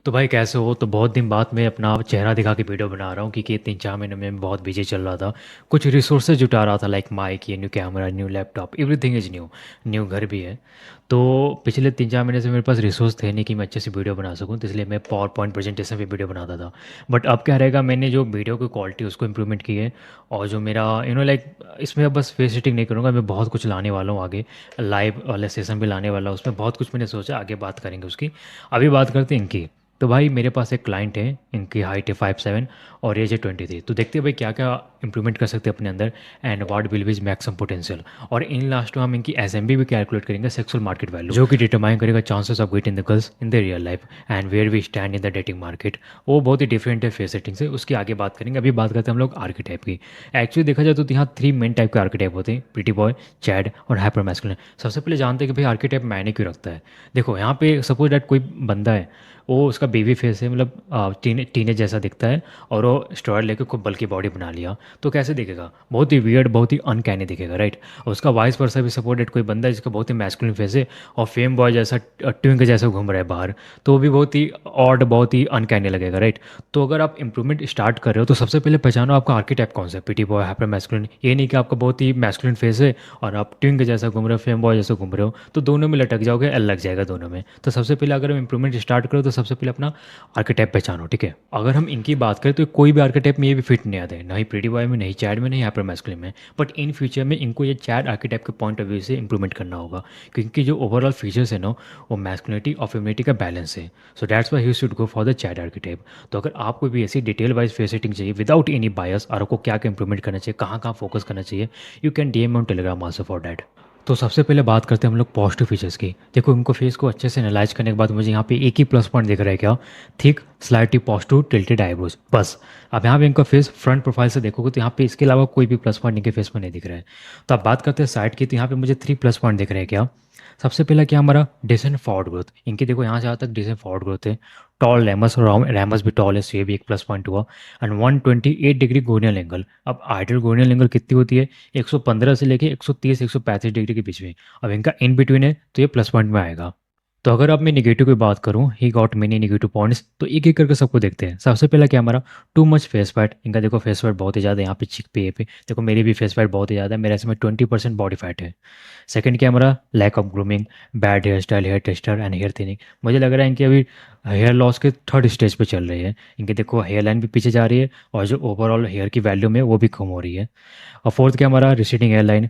तो भाई कैसे हो? तो बहुत दिन बाद मैं अपना चेहरा दिखा के वीडियो बना रहा हूँ क्योंकि ये 3-4 महीने में मैं बहुत बिजी चल रहा था। कुछ रिसोर्सेज जुटा रहा था, लाइक माइक, ये new camera, new laptop, everything is new. New घर भी है। तो पिछले 3-4 महीने से मेरे पास रिसोर्स थे नहीं कि मैं अच्छे से वीडियो बना सकूँ, तो इसलिए मैं पावर पॉइंट प्रेजेंटेशन पे वीडियो बनाता था। बट अब क्या रहेगा, मैंने जो वीडियो की क्वालिटी उसको इम्प्रूवमेंट की है। और जो मेरा लाइक इसमें अब बस फेस सेटिंग नहीं करूँगा, मैं बहुत कुछ लाने वाला हूँ आगे। लाइव वाले सेशन भी लाने वाला हूँ, उसमें बहुत कुछ मैंने सोचा, आगे बात करेंगे उसकी। अभी बात करते हैं इनकी। तो भाई मेरे पास एक क्लाइंट है, इनकी हाइट है 5'7" और एज है 23। तो देखते हैं भाई क्या क्या इंप्रूवमेंट कर सकते हैं अपने अंदर, and what will be is maximum potential. और इन लास्ट में हम इनकी एसएमबी भी कैलकुलेट करेंगे, सेक्सुअल मार्केट वैल्यू, जो कि डिटरमाइन करेगा chances of getting the girls in the real life and where we stand in the dating market. वो बहुत ही डिफरेंट है फेस सेटिंग से, उसकी आगे बात करेंगे। अभी बात करते हैं हम लोग आर्किटाइप की। एक्चुअली देखा जाए तो यहाँ 3 मेन टाइप के आर्किटाइप होते हैं, प्रीटी बॉय, चैड और हाइपर मैस्कुलिन। सबसे पहले जानते हैं कि भाई आर्किटाइप मैंने क्यों रखता है। देखो यहाँ पे सपोज डैट कोई बंदा है, वो उसका बेबी फेस है, मतलब टीनेज जैसा दिखता है, और वो स्टेरॉइड लेके खूब बल्कि बॉडी बना लिया, तो कैसे दिखेगा? बहुत ही वियर्ड, बहुत ही अनकैनी दिखेगा, राइट। और उसका वाइस वर्सा भी सपोर्टेड कोई बंदा है जिसका बहुत ही मैस्कुलिन फेस है और फेम बॉय जैसा ट्विंक जैसा घूम रहा है बाहर, तो वो भी बहुत ही ऑड, बहुत ही अनकैनी लगेगा, राइट। तो अगर आप इंप्रूवमेंट स्टार्ट कर रहे हो तो सबसे पहले पहचानो आपका आर्किटाइप कौन सा है, पीटी बॉय, हाइपर मैस्कुलिन। ये नहीं कि आपका बहुत ही मैस्कुलिन फेस है और आप ट्विंक जैसा घूम रहे हो, फेम बॉय जैसा घूम रहे हो, तो दोनों में लटक जाओगे, एल लग जाएगा दोनों में। तो सबसे पहले अगर हम इंप्रूवमेंट स्टार्ट करो तो सबसे पहले अपना आर्किटाइप पहचानो, ठीक है। अगर हम इनकी बात करें तो कोई भी आर्किटाइप में ये भी फिट नहीं आते, ना ही प्रीटी बॉय में, नहीं चैट में, नहीं हाइपर मैस्कुलिन में। बट इन फ्यूचर में इनको ये चैट आर्किटाइप के पॉइंट ऑफ व्यू से इंप्रूवमेंट करना होगा, क्योंकि जो ओवरऑल फीचर्स है ना, वो मैस्कुलिनिटी और फेमिनिटी का बैलेंस है। So that's why he should go for the chat archetype. तो अगर आपको भी ऐसी डिटेल वाइज फेस सेटिंग चाहिए विदाउट एनी बायस, और आपको क्या क्या इंप्रूवमेंट करना चाहिए, कहाँ कहाँ फोकस करना चाहिए, you can DM on Telegram also for that. तो सबसे पहले बात करते हैं हम लोग पॉजिटिव फीचर्स की। देखो इनको फेस को अच्छे से एनालाइज करने के बाद मुझे यहाँ पे एक ही प्लस पॉइंट दिख रहा है, क्या? Thick, slightly positive, tilted eyebrows, बस। अब यहाँ पे इनका फेस फ्रंट प्रोफाइल से देखोगे तो यहाँ पे इसके अलावा कोई भी प्लस पॉइंट इनके फेस में नहीं दिख रहा है। तो अब बात करते हैं साइड की, तो यहाँ पे मुझे 3 प्लस पॉइंट दिख रहे हैं, क्या? सबसे पहला क्या, हमारा डिसेंट फॉरवर्ड ग्रोथ। इनकी देखो यहाँ से यहाँ तक डिसेंट फॉरवर्ड ग्रोथ है। टॉल रैमस, और रैमस भी टॉल है, सो ये भी एक प्लस पॉइंट हुआ। And 128 degree gonial angle. अब आइडियल गोनियल एंगल कितनी होती है? 115 से लेके 130 135 डिग्री के बीच में। अब इनका इन बिटवीन है, तो ये प्लस पॉइंट में आएगा। तो अगर अब मैं निगेटिव की बात करूँ, he got many negative points, तो एक एक करके सबको देखते हैं। सबसे पहला क्या, हमारा टू मच फेस फैट। इनका देखो फेस फैट बहुत ही ज़्यादा है, यहाँ पे चिक पे, ये पे देखो मेरी भी फेस फैट बहुत ही ज़्यादा है, मेरे इसमें 20% बॉडी फैट है। सेकंड क्या, हमारा lack of grooming, bad hair style, hair texture and hair thinning. मुझे लग रहा है इनकी अभी हेयर लॉस के थर्ड स्टेज पे चल रही है। इनके देखो हेयर लाइन भी पीछे जा रही है, और जो ओवरऑल हेयर की वैल्यू में वो भी कम हो रही है। और फोर्थ क्या, हमारा रिसीडिंग हेयर लाइन।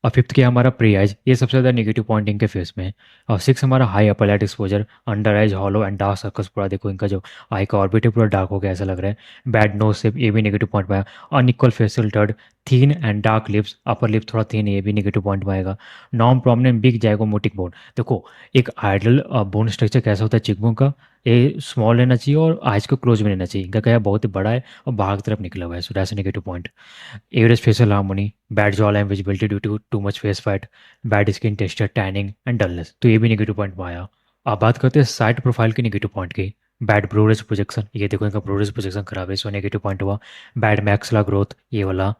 और फिफ्थ क्या, हमारा प्री आइज। ये सबसे ज़्यादा नेगेटिव पॉइंट इनके फेस में है। और सिक्स हमारा high upper light exposure, under eyes hollow and dark circles. पूरा देखो इनका जो आई का ऑर्बिट है पूरा डार्क हो गया ऐसा लग रहा है। बैड नोज शेप, ये भी नेगेटिव पॉइंट में आया। Unequal facial third, thin and dark lips, upper lip थोड़ा थीन है, ये भी नेगेटिव पॉइंट में आएगा। Non prominent big zygomatic bone. देखो एक आइडल बोन स्ट्रक्चर कैसा होता है चिकबोन का, ये स्मॉल रहना चाहिए और आइज को क्लोज में रहना चाहिए। इनका क्या है, बहुत ही बड़ा है और बाहर की तरफ निकला हुआ है, so that's negative point. Average facial harmony, bad jaw line visibility due too much face fat, bad skin texture, tanning and dullness, तो ये भी नेगेटिव पॉइंट में आया। अब बात करते हैं साइड प्रोफाइल के नेगेटिव पॉइंट की। बैड ब्रोरेज प्रोजेक्शन, ये देखो इनका ब्रोरेज प्रोजेक्शन खराब है, सो नेगेटिव पॉइंट हुआ। बैड मैक्सला ग्रोथ, ये वाला।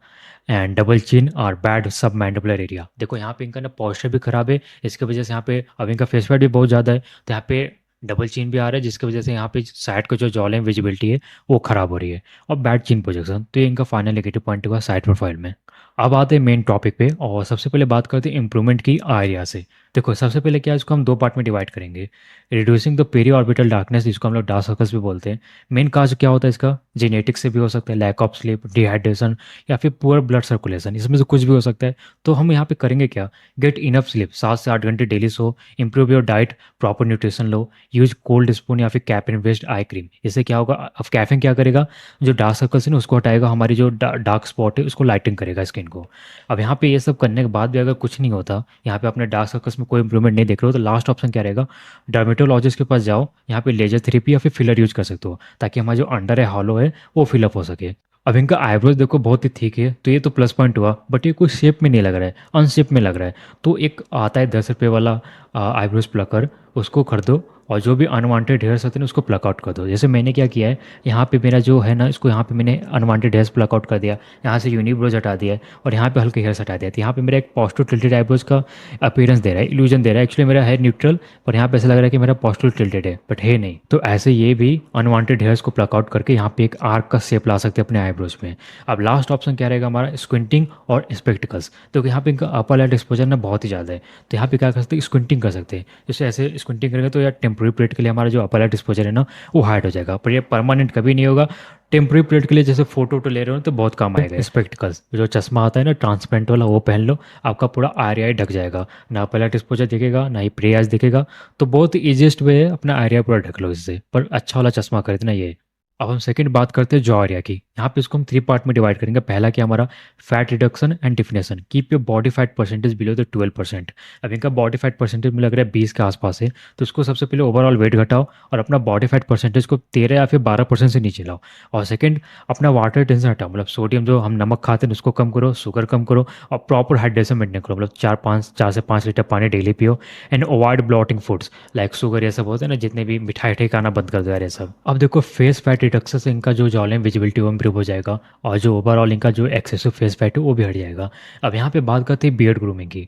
एंड डबल चिन और बैड सब मैंडिबुलर एरिया। देखो यहाँ पे इनका ना पॉस्चर भी खराब है, इसकी वजह से यहाँ पे अब इनका फेस फैट भी बहुत ज़्यादा है, तो यहाँ पे डबल चिन भी आ रहा है, जिसकी वजह से यहाँ पे साइड का जो जॉ लाइन विजिबिलिटी है वो खराब हो रही है। और बैड चिन प्रोजेक्शन, तो ये इनका फाइनल नेगेटिव पॉइंट हुआ साइड प्रोफाइल में। अब आते हैं मेन टॉपिक पे, और सबसे पहले बात करते हैं इंप्रूवमेंट की एरिया से। देखो सबसे पहले क्या है, इसको हम 2 पार्ट में डिवाइड करेंगे। Reducing the periorbital darkness, जिसको हम लोग डार्क सर्कल्स भी बोलते हैं। मेन काज क्या होता है इसका, जेनेटिक्स से भी हो सकता है, लैक ऑफ स्लीप, डिहाइड्रेशन, या फिर पुअर ब्लड सर्कुलेशन, इसमें से कुछ भी हो सकता है। तो हम यहाँ पे करेंगे क्या, गेट इनफ स्लीप, 7 से 8 घंटे daily so, improve your diet, proper nutrition low, use cold spoon या फिर कैफीन बेस्ड आई क्रीम। इससे क्या होगा, अब कैफीन क्या करेगा, जो डार्क सर्कल्स है ना उसको हटाएगा, हमारी जो डार्क स्पॉट है उसको लाइटिंग करेगा स्किन को। अब यहाँ पे ये सब करने के बाद भी अगर कुछ नहीं होता, यहाँ पे अपने डार्क सर्कल्स में कोई इंप्रूवमेंट नहीं देख रहे हो, तो लास्ट ऑप्शन क्या रहेगा, डर्मेटोलॉजिस्ट के पास जाओ। यहाँ पे लेजर थेरेपी या फिर फिलर यूज कर सकते हो, ताकि हमारा जो अंडर है, हॉलो है, वो फिलअप हो सके। अब इनका आईब्रोज देखो बहुत ही थिक है, तो ये तो प्लस पॉइंट हुआ, बट ये कोई शेप में नहीं लग रहा है, अनशेप में लग रहा है। तो एक आता है 10 रुपये वाला आईब्रोज प्लकर, उसको खरीदो और जो भी अनवांटेड हेयर्स होते हैं ना उसको प्लक आउट कर दो। जैसे मैंने क्या किया है, यहाँ पे मेरा जो है ना, इसको यहाँ पे मैंने अनवांटेड हेयर्स प्लक आउट कर दिया, यहाँ से यूनिब्रोज हटा दिया है और यहाँ पे हल्के हेयर्स हटा दिया। तो यहाँ पे मेरा एक पॉस्टो टिल्टेड आईब्रोज का अपीयरेंस दे रहा है, इल्यूजन दे रहा है। एक्चुअली मेरा हेयर न्यूट्रल, पर यहाँ पे ऐसा लग रहा है कि मेरा पॉस्टो टिल्टेड है, बट है नहीं। तो ऐसे ये भी अनवांटेड हेयर्स को प्लक आउट करके यहाँ पे एक आर्क का शेप ला सकते हैं अपने आईब्रोज में। अब लास्ट ऑप्शन क्या रहेगा हमारा, स्क्विंटिंग और स्पेक्टिकल्स। तो यहाँ पे इनका अपर लाइट एक्सपोजर ना बहुत ही ज़्यादा है, तो यहाँ पे क्या कर सकते हैं, स्क्विंटिंग कर सकते हैं। जैसे ऐसे स्क्विंटिंग करेंगे तो यार टेम्प्रेरी पीरियड के लिए हमारा जो अपर लाइट एक्सपोजर है ना वो हाइड हो जाएगा, पर ये परमानेंट कभी नहीं होगा। टेम्प्रेरी पीरियड के लिए जैसे फोटो वोटो ले रहे हो तो बहुत काम आएगा। स्पेक्टिकल्स जो चश्मा आता है ना ट्रांसपेरेंट वाला, वो पहन लो, आपका पूरा आर ढक जाएगा, ना अपर लाइट एक्सपोजर दिखेगा ना ही प्री आइज दिखेगा। तो बहुत ईजिएस्ट वे है, अपना एरिया पूरा ढक लो इससे, पर अच्छा वाला चश्मा खरीदना ये। अब हम सेकंड बात करते हैं जॉ एरिया की। यहाँ पे इसको हम 3 पार्ट में डिवाइड करेंगे। पहला क्या हमारा, fat reduction and definition, keep your body fat percentage below the 12%। अब इनका बॉडी फैट परसेंटेज में लग रहा है 20 के आसपास है, तो उसको सबसे पहले ओवरऑल वेट घटाओ और अपना बॉडी फैट परसेंटेज को 13 या फिर 12% से नीचे लाओ। और सेकंड, अपना वाटर टेंशन हटाओ, मतलब सोडियम जो हम नमक खाते हैं उसको कम करो, शुगर कम करो और प्रॉपर हाइड्रेशन मेंटेन करो, मतलब 4 से 5 लीटर पानी डेली पियो। And avoid blotting foods like sugar, ये सब होते हैं ना, जितने भी मिठाई खाना बंद कर दो यार ये सब। अब देखो फेस फैट रिडक्शन से इनका जो जॉ लाइन विजिबिलिटी वो इंप्रूव हो जाएगा और जो ओवरऑल इनका जो एक्सेसिव फेस फैट है वो भी हट जाएगा। अब यहाँ पे बात करते हैं बियर्ड ग्रूमिंग की।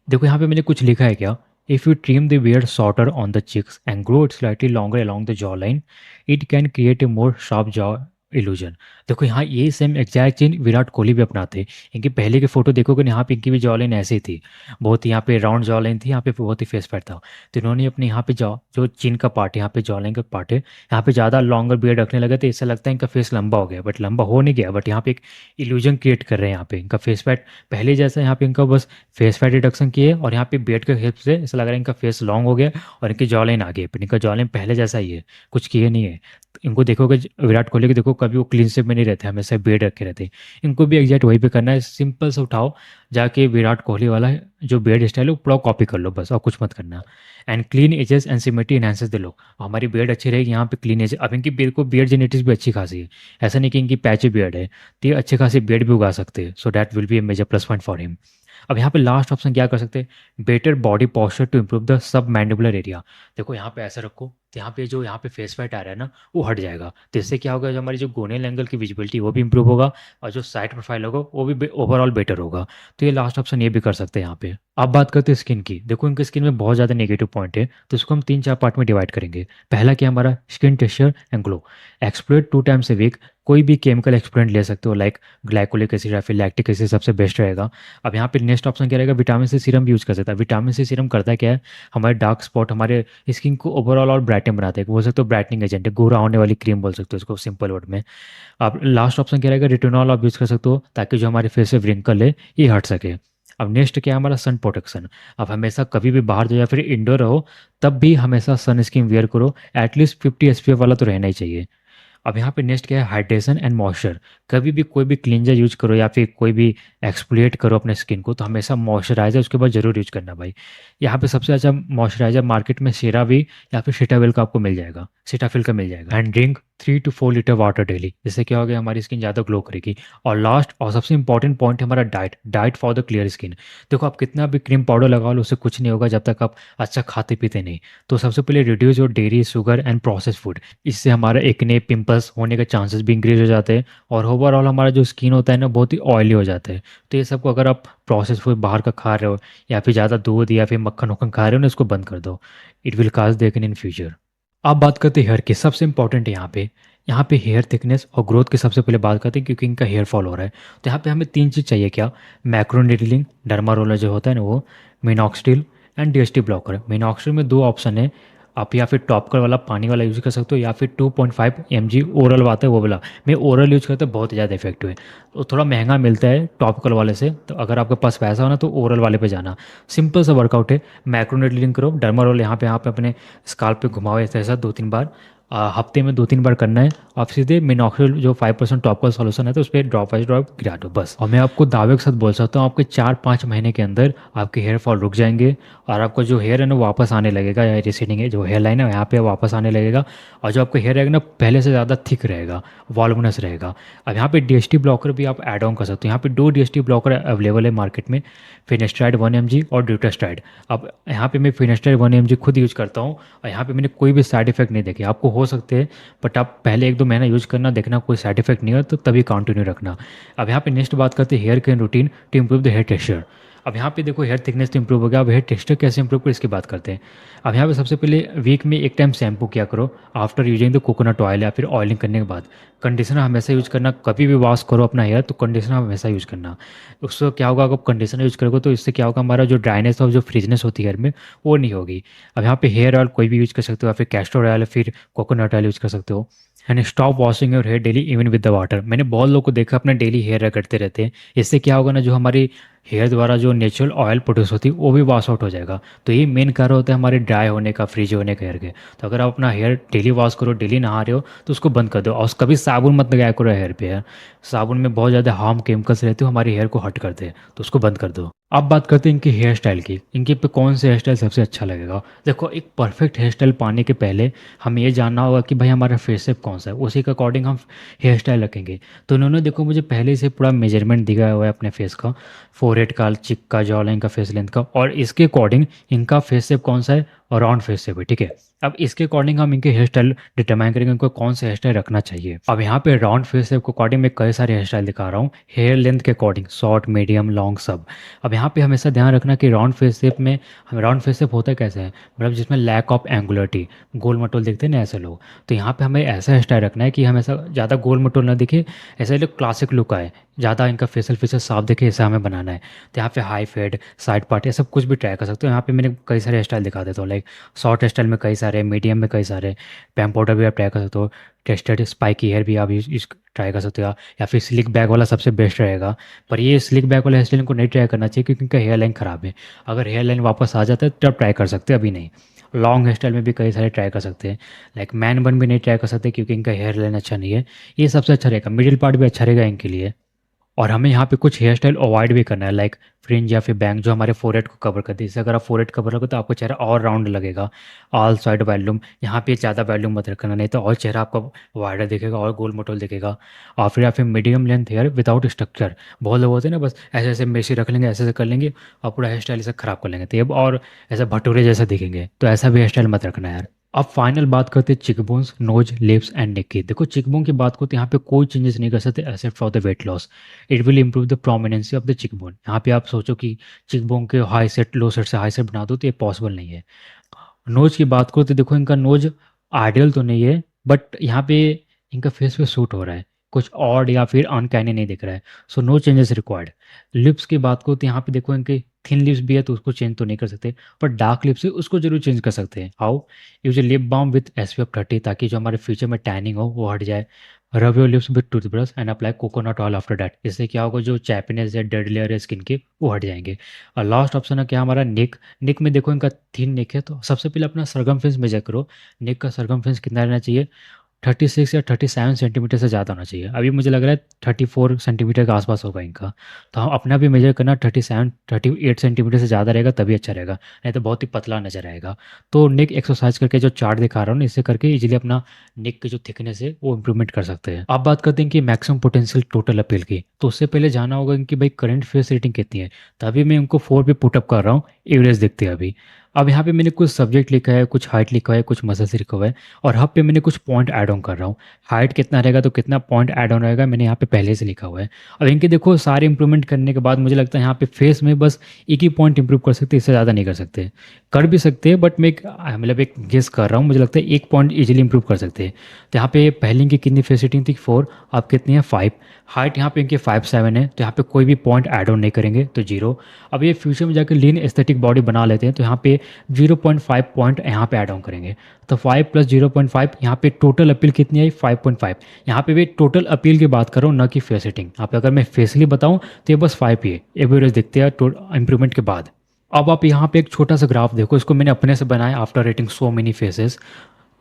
देखो यहाँ पे मैंने कुछ लिखा है क्या, if you trim the beard shorter on the cheeks and grow it slightly longer along the jaw line, it can create a more sharp jaw illusion. देखो यहाँ ये सेम एग्जैक्ट चीज विराट कोहली भी अपनाते हैं। इनकी पहले की फोटो देखोगे ना, यहाँ पे इनकी भी जॉ लाइन ऐसी थी, बहुत ही यहाँ पे राउंड जॉ लाइन थी, यहाँ पे बहुत ही फेस फैट था। तो इन्होंने अपने यहाँ पे जॉ जो चिन का पार्ट है, यहाँ पे जॉ लाइन का पार्ट है, यहाँ पे ज़्यादा लॉन्गर बियर्ड रखने लगे, तो इससे लगता है इनका फेस लंबा हो गया, बट लंबा हो नहीं गया, बट यहाँ पे एक इल्यूजन क्रिएट कर रहे हैं। यहाँ पे इनका फेस फैट पहले जैसा, यहाँ पे इनका बस फेस फैट रिडक्शन किए और यहाँ पे बियर्ड के हेल्प से ऐसा लग रहा है इनका फेस लॉन्ग हो गया और इनकी जॉ लाइन आ गई, पर इनका जॉ लाइन पहले जैसा ही है, कुछ किए नहीं है। इनको देखोगे विराट कोहली के, देखो कभी वो क्लीन शेप में नहीं रहते, हमेशा बेड रखे रहते हैं। इनको भी एग्जैक्ट वही पे करना है, सिंपल से उठाओ जाके विराट कोहली वाला जो बेड स्टाइल है वो पूरा कॉपी कर लो बस, और कुछ मत करना। And clean edges and symmetry enhances the look, हमारी बेड अच्छी रहेगी। यहाँ पे क्लीन एज, अब इनकी बेड को बियर्ड जेनेटिक्स भी अच्छी खासी है, ऐसा नहीं कि इनकी पैची बियर्ड है, तो ये अच्छी खासी बेड भी उगा सकते हैं। So that will be a major plus point for him. अब यहाँ पे लास्ट ऑप्शन क्या कर सकते हैं, better body posture to improve the submandibular area. देखो यहाँ पे ऐसा रखो, तो यहाँ पे जो यहाँ पे फेस फैट आ रहा है ना वो हट जाएगा, तो इससे क्या होगा, जो हमारी जो गोनेल एंगल की विजिबिलिटी वो भी इंप्रूव होगा और जो साइड प्रोफाइल होगा वो भी ओवरऑल बेटर होगा। तो ये लास्ट ऑप्शन ये भी कर सकते हैं यहाँ पे। अब बात करते हैं स्किन की। देखो इनकी स्किन में बहुत ज़्यादा नेगेटिव पॉइंट है, तो इसको हम 3-4 पार्ट में डिवाइड करेंगे। पहला क्या हमारा, skin texture and glow. Exfoliate 2 times a week, कोई भी केमिकल एक्सप्लोरेंट ले सकते हो, लाइक ग्लाइकोलिक एसिड या फिर लैक्टिक एसिड सबसे बेस्ट रहेगा। अब यहाँ पे नेक्स्ट ऑप्शन क्या रहेगा, विटामिन सी सीरम यूज़ कर सकता है। विटामिन सी सीरम करता क्या है, हमारे डार्क स्पॉट, हमारे स्किन को ओवरऑल और ब्राइटन बनाते हैं, बोल सकते हो ब्राइटनिंग एजेंट है, गोरा होने वाली क्रीम बोल सकते हो इसको सिंपल वर्ड में। अब लास्ट ऑप्शन क्या रहेगा, रिटिनॉल आप यूज़ कर सकते हो, ताकि जो हमारे फेस पे व्रिंकल है ये हट सके। अब नेक्स्ट क्या है हमारा, सन प्रोटेक्शन। अब हमेशा कभी भी बाहर जाओ या फिर इंडोर रहो, तब भी हमेशा सन स्क्रीन वेयर करो, एटलीस्ट 50 SPF वाला तो रहना ही चाहिए। अब यहाँ पे नेक्स्ट क्या है, हाइड्रेशन एंड मॉइस्चर। कभी भी कोई भी क्लींजर यूज करो या फिर कोई भी एक्सफोलिएट करो अपने स्किन को, तो हमेशा मॉइस्चराइजर उसके बाद जरूर यूज करना भाई। यहाँ पे सबसे अच्छा मॉइस्चराइजर मार्केट में सेरावी या फिर सिटाविल का आपको मिल जाएगा, सिटाफिल का मिल जाएगा। And drink 3 to 4 litre water daily, जिससे क्या होगा, हमारी स्किन ज़्यादा ग्लो करेगी। और लास्ट और सबसे इंपॉर्टेंट पॉइंट है हमारा diet, diet for the clear skin. देखो आप कितना भी क्रीम पाउडर लगा लो उससे कुछ नहीं होगा जब तक आप अच्छा खाते पीते नहीं। तो सबसे पहले reduce your dairy, sugar and process food. इससे हमारा एक्ने, पिंपल्स होने के चांसेस भी इंक्रीज हो जाते हैं और ओवरऑल हमारा जो स्किन होता है ना बहुत ही ऑयली हो जाता है। तो ये सबको अगर आप प्रोसेस फूड बाहर का खा रहे हो या फिर ज़्यादा दूध या फिर मक्खन वक्खन खा रहे हो ना, इसको बंद कर दो। इट विल काज देखन इन फ्यूचर। अब बात करते हैं हेयर की, सबसे इंपॉर्टेंट है यहाँ पे हेयर थिकनेस और ग्रोथ की सबसे पहले बात करते हैं, क्योंकि इनका हेयर फॉल हो रहा है। तो यहाँ पे हमें 3 चीज़ चाहिए क्या, मैक्रोनेडलिंग, डर्मा रोलर जो होता है ना वो, minoxidil and DST blocker. Minoxidil में 2 ऑप्शन है, आप या फिर टॉपिकल वाला पानी वाला यूज़ कर सकते हो या फिर 2.5 mg ओरल आता है वो वाला। मैं ओरल यूज़ करता हूँ, बहुत ज़्यादा इफेक्टिव है। तो थोड़ा महंगा मिलता है टॉपिकल वाले से, तो अगर आपके पास पैसा हो ना तो ओरल वाले पे जाना। सिंपल सा वर्कआउट है, मैक्रोनेडलिंग करो, डर्मा रोल यहाँ पे अपने स्काल्प पे घुमाओ ऐसा ऐसा 2-3 बार, हफ्ते में 2-3 बार करना है। आप सीधे मिनॉक्सिल जो 5% टॉप का सॉल्यूशन है तो उस पर ड्रॉप बाई ड्रॉप गिरा दो बस। और मैं आपको दावे के साथ बोल सकता हूँ आपके 4-5 महीने के अंदर आपके हेयर फॉल रुक जाएंगे, और आपका जो हेयर है ना वापस आने लगेगा, या रिसीडिंग है जो हेयर लाइन है यहाँ पे वापस आने लगेगा। और जो आपका हेयर रहेगा ना पहले से ज़्यादा थिक रहेगा, वॉल्यूमिनस रहेगा। अब यहाँ पे डीएसटी ब्लॉकर भी आप ऐड ऑन कर सकते हो। यहाँ पे 2 डीएसटी ब्लॉकर अवेलेबल है मार्केट में, फिनेस्ट्राइड 1 mg और ड्यूटास्ट्राइड। अब यहाँ पे मैं फिनेस्ट्राइड 1 mg खुद यूज़ करता हूँ, और यहाँ पे मैंने कोई भी साइड इफेक्ट नहीं देखे। आपको हो सकते हैं, बट आप पहले 1-2 महीना यूज़ करना, देखना कोई साइड इफेक्ट नहीं हो तो तभी कंटिन्यू रखना। अब यहाँ पे नेक्स्ट बात करते हैं hair care routine to improve the hair texture. अब यहाँ पे देखो हेयर थिकनेस तो इंप्रूव हो गया, अब हेयर टेक्सचर कैसे इंप्रूव करें इसकी बात करते हैं। अब यहाँ पे सबसे पहले वीक में एक टाइम शैम्पू किया करो after using the coconut oil, या फिर ऑयलिंग करने के बाद। कंडीशनर हमेशा यूज़ करना, कभी भी वॉश करो अपना हेयर तो कंडीशनर हमेशा यूज़ करना। उससे क्या होगा, अगर कंडीशनर यूज़ करोगे तो इससे क्या होगा, हमारा जो ड्राइनेस और जो फ्रीजनेस होती है हेयर में वो नहीं होगी। अब यहाँ पे हेयर ऑयल कोई भी यूज़ कर सकते हो, या फिर कैस्टर ऑयल या फिर कोकोनट ऑयल यूज़ कर सकते हो। And stop washing your hair daily even with the water. मैंने बहुत लोगों को देखा अपना डेली हेयर रगड़ते रहते हैं, इससे क्या होगा ना, जो हमारी हेयर द्वारा जो नेचुरल ऑयल प्रोड्यूस होती है वो भी वॉश आउट हो जाएगा। तो ये मेन कारण होता है हमारे ड्राई होने का, फ्रीज होने का हेयर के। तो अगर आप अपना हेयर डेली वॉश करो, डेली नहा रहे हो तो उसको बंद कर दो, और कभी साबुन मत लगाया करो हेयर पे यार। साबुन में बहुत ज़्यादा हार्म केमिकल्स रहते हो, हमारे हेयर को हर्ट करते हैं, तो उसको बंद कर दो। अब बात करते हैं इनकी हेयर स्टाइल की, इनके पे कौन से हेयर स्टाइल सबसे अच्छा लगेगा। देखो एक परफेक्ट हेयर स्टाइल पाने के पहले हमें ये जानना होगा कि भाई हमारा फेस शेप कौन सा है, उसी के अकॉर्डिंग हम हेयर स्टाइल रखेंगे। तो उन्होंने देखो मुझे पहले से पूरा मेजरमेंट दिया हुआ है अपने फेस का, फोरहेड का, चिक का, जॉ लाइन का, फेस लेंथ का, और इसके अकॉर्डिंग इनका फेस शेप कौन सा है और राउंड फेस शेप है, ठीक है। अब इसके अकॉर्डिंग हम इनके हेयर स्टाइल डिटरमाइन करेंगे उनको कौन सा हेयर स्टाइल रखना चाहिए। अब यहाँ पे राउंड फेस शेप के अकॉर्डिंग मैं कई सारे हेयर स्टाइल दिखा रहा हूँ, हेयर लेंथ के अकॉर्डिंग शॉर्ट, मीडियम, लॉन्ग सब। अब यहाँ पे हमेशा ध्यान रखना कि राउंड फेस शेप में, हम राउंड फेस शेप होता कैसे है, मतलब जिसमें लैक ऑफ एंगुलरिटी, गोल मटोल दिखते हैं ना ऐसे लोग। तो यहाँ पे हमें ऐसा हेयर स्टाइल रखना है कि हमेशा ज़्यादा गोल मटोल ना दिखे, ऐसे लोग क्लासिक लुक आए, ज़्यादा इनका फेशियल फीचर साफ दिखे, ऐसा हमें बनाना है। तो यहाँ पे हाई फेड, साइड पार्ट, ये सब कुछ भी ट्राई कर सकते हो। यहाँ पे मैंने कई सारे हेयर स्टाइल दिखा देता हूँ, लाइक शॉर्ट हेयर स्टाइल में कई सारे, मीडियम में कई सारे, पैम पाउडर भी आप ट्राई कर सकते हो, टेस्टेड स्पाइकी हेयर भी आप इस ट्राई कर सकते हो, या फिर स्लिक बैक वाला सबसे बेस्ट रहेगा। पर ये स्लिक बैक वाला हेयर स्टाइल को नहीं ट्राई करना चाहिए क्योंकि इनका हेयर लाइन ख़राब है। अगर हेयर लाइन वापस आ जाता है तब ट्राई कर सकते हैं, अभी नहीं। लॉन्ग हेयर स्टाइल में भी कई सारे ट्राई कर सकते हैं, लाइक मैन बन भी नहीं ट्राई कर सकते क्योंकि इनका हेयर लाइन अच्छा नहीं है। ये सबसे अच्छा रहेगा, मिडिल पार्ट भी अच्छा रहेगा इनके लिए। और हमें यहाँ पे कुछ हेयर स्टाइल अवॉइड भी करना है, लाइक फ्रिंज या फिर बैंग जो हमारे फोरहेड को कवर करती है। इससे अगर आप फोरहेड कवर रखो तो आपका चेहरा और राउंड लगेगा। ऑल साइड वॉल्यूम, यहाँ पे ज़्यादा वॉल्यूम मत रखना, नहीं तो और चेहरा आपका वाइडर दिखेगा और गोल मोटोल दिखेगा। और फिर या फिर medium length hair without structure. बहुत लोग होते हैं ना बस ऐसे ऐसे मेसी रख लेंगे, ऐसे ऐसे कर लेंगे और पूरा हेयर स्टाइल ऐसे ख़राब कर लेंगे, तो ये और ऐसे भटूरे जैसे दिखेंगे, तो ऐसा भी हेयर स्टाइल मत रखना यार। अब फाइनल बात करते हैं चिकबोन्स, नोज, लिप्स एंड नेक की। देखो चिकबोन की बात करते हैं, यहाँ पे कोई चेंजेस नहीं कर सकते except for the weight loss. It will improve the prominency of the cheekbone. यहाँ पे आप सोचो कि चिकबोन के हाई सेट लो सेट से हाई सेट बना दो तो ये पॉसिबल नहीं है। नोज की बात करो तो देखो इनका नोज आइडियल तो नहीं है, बट यहाँ पे इनका फेस पे सूट हो रहा है, कुछ ऑड या फिर अनकैनी नहीं दिख रहा है। So no changes required. Lips की बात करो तो यहाँ पे देखो इनके थिन लिप्स भी है तो उसको चेंज तो नहीं कर सकते, पर डार्क लिप्स है उसको जरूर चेंज कर सकते हैं। How, use lip balm with SPF 30 ताकि जो हमारे फ्यूचर में टैनिंग हो वो हट जाए। Rub your lips with toothbrush and apply coconut oil after that. इससे क्या होगा, जो चैपनेस है, डेड लेयर है स्किन के, वो हट जाएंगे। और लास्ट ऑप्शन है क्या हमारा नेक। नेक में देखो इनका थिन नेक है, तो सबसे पहले अपना सरगमफेरेंस मेजर करो। नेक का सरगमफेरेंस कितना रहना चाहिए, 36 या 37 सेंटीमीटर से ज़्यादा होना चाहिए। अभी मुझे लग रहा है 34 सेंटीमीटर के आसपास होगा इनका। तो हम अपना भी मेजर करना, 37-38 सेंटीमीटर से ज़्यादा रहेगा तभी अच्छा रहेगा, नहीं तो बहुत ही पतला नजर आएगा। तो नेक एक्सरसाइज करके जो चार्ट दिखा रहा हूँ ना, इससे करके इजीली अपना नेक की जो थिकनेस है वो इंप्रूवमेंट कर सकते हैं। अब बात करते हैं कि मैक्सिमम पोटेंशियल टोटल अपील की। तो उससे पहले जाना होगा इनकी भाई करंट फेस रेटिंग कितनी है। तभी मैं उनको 4 पे पुटअप कर रहा हूँ, एवरेज दिखते हैं अभी। अब यहाँ पे मैंने कुछ सब्जेक्ट लिखा है, कुछ हाइट लिखा है, कुछ मसल्स लिखा हुआ है, और हब पे मैंने कुछ पॉइंट ऐड ऑन कर रहा हूँ। हाइट कितना रहेगा तो कितना पॉइंट ऐड ऑन रहेगा मैंने यहाँ पे पहले से लिखा हुआ है। अब इनके देखो सारे इंप्रूवमेंट करने के बाद मुझे लगता है यहाँ पे फेस में बस एक ही पॉइंट इंप्रूव कर सकते हैं, इससे ज़्यादा नहीं कर सकते। कर भी सकते हैं बट मैं मतलब एक गेस कर रहा हूँ, मुझे लगता है एक पॉइंट इजीली इंप्रूव कर सकते हैं। तो यहाँ पे पहले इनकी कितनी फेस रेटिंग थी 4, अब कितनी है 5। हाइट यहाँ पे इनके 5'7" है, तो यहाँ पे कोई भी पॉइंट ऐड ऑन नहीं करेंगे तो 0। अब ये फ्यूचर में जाकर लीन एस्थेटिक बॉडी बना लेते हैं तो यहाँ पे 0.5 पॉइंट यहाँ पे ऐड ऑन करेंगे। तो 5 + 0.5, यहाँ पे टोटल अपील कितनी आई 5.5। यहाँ पे भी टोटल अपील की बात करो ना कि फेस रेटिंग। यहाँ पे अगर मैं फेसली बताऊँ तो ये बस 5 ही है, एवरेज दिखते हैं इंप्रूवमेंट के बाद। अब आप यहाँ पे एक छोटा सा ग्राफ देखो, इसको मैंने अपने से बनाया after rating so many faces.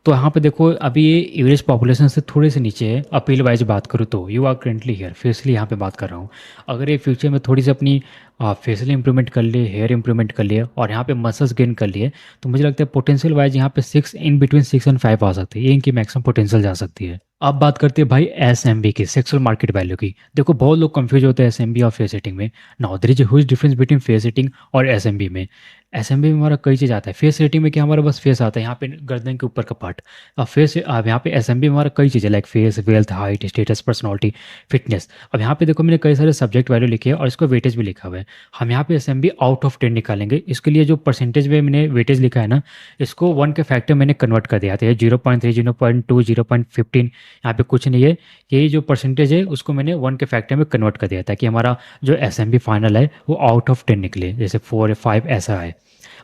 तो यहाँ पे देखो अभी ये एवरेज पॉपुलेशन से थोड़े से नीचे है। अपील वाइज बात करूँ तो you are currently hair, facially यहाँ पे बात कर रहा हूँ। अगर ये फ्यूचर में थोड़ी सी अपनी फेसली इंप्रूवमेंट कर लिए, हेयर इंप्रूवमेंट कर लिए और यहाँ पे मसल्स गेन कर लिए, तो मुझे लगता है पोटेंशियल वाइज यहाँ पे 6 इन बिटवीन 6 एंड 5 आ सकती है। ये इनकी मैक्सिमम पोटेंशियल जा सकती है। अब बात करते हैं भाई एसएमबी की, सेक्सुअल मार्केट वैल्यू की। देखो बहुत लोग कंफ्यूज होते हैं एसएमबी और फेस हिटिंग में। Now there is a huge difference between face hitting और एसएमबी में। एसएमबी में हमारा कई चीज़ आता है, फेस हिटिंग में क्या हमारा बस फेस आता है, यहाँ पे गर्दन के ऊपर का पार्ट। अब फेस, अब यहाँ पे एसएमबी में हमारा कई चीज़ें like face, wealth, height, status, personality, fitness. अब यहाँ पे देखो मैंने कई सारे सब्जेक्ट वैल्यू लिखे हैं और इसको वेटेज भी लिखा हुआ है। हम यहाँ पे एसएमबी आउट ऑफ 10 निकालेंगे। इसके लिए जो परसेंटेज में मैंने वेटेज लिखा है ना, इसको 1 के फैक्टर मैंने कन्वर्ट कर दिया था। 0.3, 0.2, 0.15 यहाँ पे कुछ नहीं है। ये जो परसेंटेज है उसको मैंने 1 के फैक्टर में कन्वर्ट कर दिया ताकि हमारा जो एसएमबी फाइनल है वो आउट ऑफ 10 निकले, जैसे 4 या 5 ऐसा है।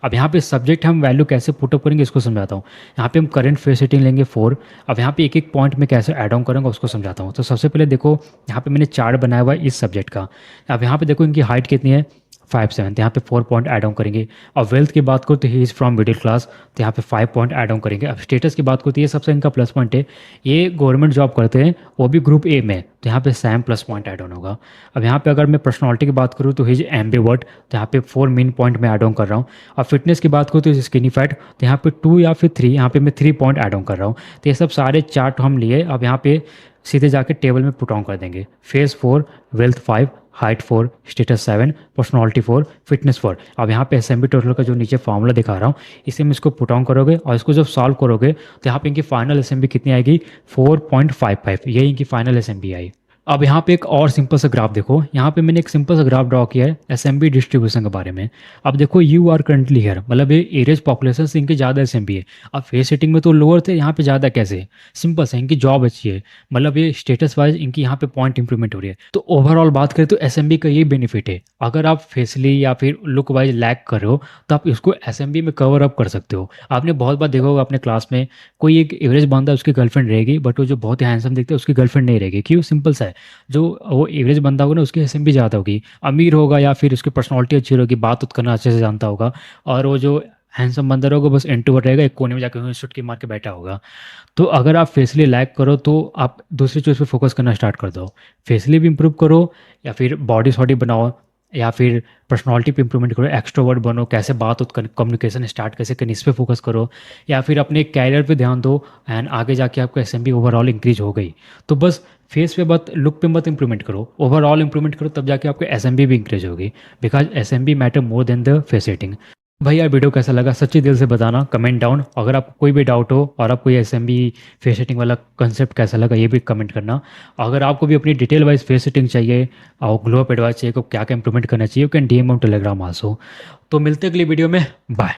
अब यहाँ पे सब्जेक्ट हम वैल्यू कैसे पुटअप करेंगे इसको समझाता हूँ। यहाँ पे हम करंट फेस हिटिंग लेंगे 4। अब यहाँ पे एक एक पॉइंट में कैसे ऐड ऑन करूँगा उसको समझाता हूँ। तो सबसे पहले देखो यहाँ पे मैंने चार्ट बनाया हुआ है इस सब्जेक्ट का। अब यहाँ पे देखो इनकी हाइट कितनी है, 5'7", तो यहाँ पे 4 पॉइंट ऐड ऑन करेंगे। और वेल्थ की बात करो तो he is from middle class, तो यहाँ पे 5 पॉइंट ऐड ऑन करेंगे। अब स्टेटस की बात करो तो ये सबसे इनका प्लस पॉइंट है, ये गवर्नमेंट जॉब करते हैं, वो भी ग्रुप ए में, तो यहाँ पे Sam plus point add on होगा। अब यहाँ पे अगर मैं पर्सनालिटी की बात करूँ तो ही इज एम्बीवर्ट, तो यहाँ पे 4 मेन पॉइंट में ऐड ऑन कर रहा हूँ। और फिटनेस की बात करूँ तो स्किनी फैट, तो यहाँ पे 2 या फिर 3, यहाँ पे मैं 3 पॉइंट ऐड ऑन कर रहा हूँ। तो ये सब सारे चार्ट हम लिए। अब यहाँ पे सीधे जाके टेबल में पुट ऑन कर देंगे। Face 4, wealth 5, height 4, status 7, personality 4, fitness 4। अब यहाँ पे एसएमबी टोटल का जो नीचे फार्मूला दिखा रहा हूँ इसे में इसको पुट ऑन करोगे और इसको जब सॉल्व करोगे तो यहाँ पे इनकी फाइनल एसएमबी कितनी आएगी, 4.55। ये इनकी फाइनल एसएमबी आई। अब यहाँ पे एक और सिंपल सा ग्राफ देखो, यहाँ पे मैंने एक सिंपल सा ग्राफ ड्रॉ किया है एसएमबी डिस्ट्रीब्यूशन के बारे में। अब देखो यू आर करंटली हियर, मतलब ये एवरेज पॉपुलेशन से इनके ज़्यादा एसएमबी है। अब फेस हिटिंग में तो लोअर थे, यहाँ पे ज़्यादा कैसे? सिंपल सा, इनकी जॉब अच्छी है, मतलब ये स्टेटस वाइज इनकी यहाँ पे पॉइंट इंप्रूवमेंट हो रही है। तो ओवरऑल बात करें तो एसएमबी का ये बेनिफिट है, अगर आप फेसली या फिर लुक वाइज लैक कर रहे हो तो आप इसको एसएमबी में कवर अप कर सकते हो। आपने बहुत बार देखा होगा अपने क्लास में, कोई एक एवरेज बंदा उसकी गर्लफ्रेंड रहेगी बट वो जो बहुत ही हैंडसम दिखता है उसकी गर्लफ्रेंड नहीं रहेगी। क्यों? सिंपल सा है, जो वो एवरेज बंदा होगा ना उसकी एसएमबी ज़्यादा होगी। अमीर होगा या फिर उसकी पर्सनालिटी अच्छी होगी, बात उत करना अच्छे से जानता होगा, और वो जो हैंडसम बंदर होगा बस इंट्रोवर्ट रहेगा, एक कोने में जाकर सुटकी मार के बैठा होगा। तो अगर आप फेसली लैक करो तो आप दूसरी चीज़ पे फोकस करना स्टार्ट कर दो। फेसली भी इंप्रूव करो या फिर बॉडी सॉडी बनाओ या फिर पर्सनालिटी पे इंप्रूवमेंट करो, एक्सट्रोवर्ट बनो, कैसे बात उत कम्युनिकेशन स्टार्ट कैसे करनी इस पे फोकस करो, या फिर अपने कैरियर पे ध्यान दो एंड आगे जाके आपको एसएमबी ओवरऑल इंक्रीज हो गई। तो बस फेस पे मत, लुक पे मत इंप्रूवमेंट करो, ओवरऑल इंप्रूवमेंट करो, तब जाके आपको एसएमबी भी इंक्रीज होगी, because SMB matter more than the face rating. भाई यार वीडियो कैसा लगा सच्ची दिल से बताना कमेंट डाउन। अगर आपको कोई भी डाउट हो और आप कोई एसएमबी फेस सेटिंग वाला कंसेप्ट कैसा लगा ये भी कमेंट करना। अगर आपको भी अपनी डिटेल वाइज फेस सेटिंग चाहिए और ग्लो अप एडवाइस चाहिए को क्या क्या इंप्रूवमेंट करना चाहिए, you can DM on Telegram also. तो मिलते हैं अगली वीडियो में, बाय।